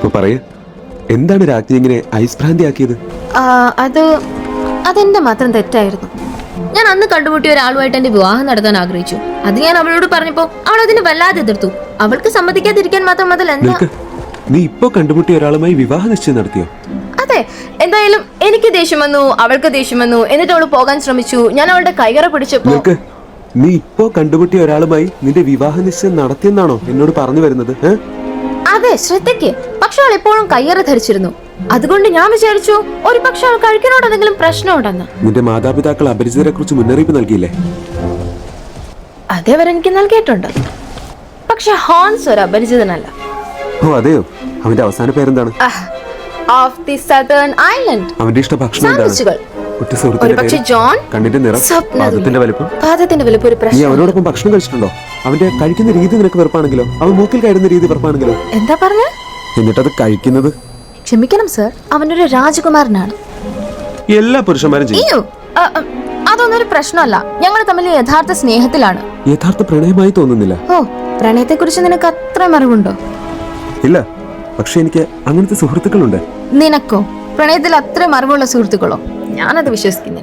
ഇപ്പൊ പറയ്, എന്താണ് രാജ്ഞി ഇങ്ങനെ ഐസ് ഭ്രാന്തിയാക്കിയത്? അതെന്റെ മാത്രം തെറ്റായിരുന്നു. ഞാൻ അന്ന് കണ്ടുമുട്ടിയ ഒരാളുമായിട്ട് എന്റെ വിവാഹം നടത്താൻ ആഗ്രഹിച്ചു. അത് ഞാൻ അവളോട് പറഞ്ഞപ്പോ അവൾ അതിന് വല്ലാതെ എതിർത്തു. അവൾക്ക് സമ്മതിക്കാതിരിക്കാൻ മാത്രം അതിൽ എന്താ? നീ ഇപ്പൊ കണ്ടുമുട്ടിയ ഒരാളുമായി വിവാഹ നിശ്ചയം നടത്തിയോ? അതെ, എന്തായാലും എനിക്ക് ദേഷ്യം വന്നു, അവൾക്ക് ദേഷ്യം വന്നു. എന്നിട്ട് അവള് പോകാൻ ശ്രമിച്ചു. ഞാൻ അവളുടെ കൈകറ പിടിച്ചപ്പോ നീ ഇപ്പോ കണ്ടുമുട്ടിയ ഒരാളുമായി നിന്റെ വിവാഹ നിശ്ചയം നടത്തിയെന്നാണോ എന്നോട് പറഞ്ഞു വരുന്നത്? അതെ, ശ്രദ്ധയ്ക്ക്. പക്ഷെ അവൾ എപ്പോഴും കയ്യറ ധരിച്ചിരുന്നു. അതുകൊണ്ട് ഞാൻ വിചാരിച്ചു ഒരു പക്ഷെ അവൾ കഴിക്കുന്നോട് എന്തെങ്കിലും പ്രശ്നമുണ്ടെന്ന്. നിന്റെ മാതാപിതാക്കൾ അപരിചിതരെ കുറിച്ച് മുന്നറിയിപ്പ് നൽകിയില്ലേ? അതേവരെ എനിക്ക് നൽകിയിട്ടുണ്ട്. പക്ഷെ ഹോൺസ് ഒരു അപരിചിതനല്ല. ഓ അതെയോ? അവന്റെ അവസാന പേരെന്താണ്? Of the southern island. അവന്റെ ഇഷ്ട ഭക്ഷണം എന്താണ്? ഒരുപക്ഷെ ജോൺ. കണ്ണിന്റെ നിറം, പാദത്തിന്റെ വലിപ്പം ഒരു പ്രശ്നം. നീ അവനോടൊപ്പം ഭക്ഷണം കഴിച്ചിട്ടുണ്ടോ? അവന്റെ കഴിക്കുന്ന രീതി നിനക്ക് വെറുപ്പാണെങ്കിലോ? അവൻ മൂക്കിൽ കയറുന്ന രീതി വെറുപ്പാണെങ്കിലോ? എന്താ പറഞ്ഞ? എന്നിട്ടത് കഴിക്കുന്നത്? ക്ഷമിക്കണം സർ, അവനൊരു രാജകുമാരനാണ്. എല്ലാ പുരുഷന്മാരും ചെയ്യും. അതൊന്നും ഒരു പ്രശ്നമല്ല. ഞങ്ങൾ തമ്മിൽ യഥാർത്ഥ സ്നേഹത്തിലാണ്. യഥാർത്ഥ പ്രണയമായി തോന്നുന്നില്ല. ഓ, പ്രണയത്തെ കുറിച്ച് നിനക്ക് അത്ര അറിവുണ്ടോ? ഇല്ല, പക്ഷെ എനിക്ക് അങ്ങനത്തെ സുഹൃത്തുക്കളുണ്ട്. നിനക്കോ? പ്രണയത്തിൽ അത്രയും അറിവുള്ള സുഹൃത്തുക്കളോ? ഞാനത് വിശ്വസിക്കുന്നില്ല.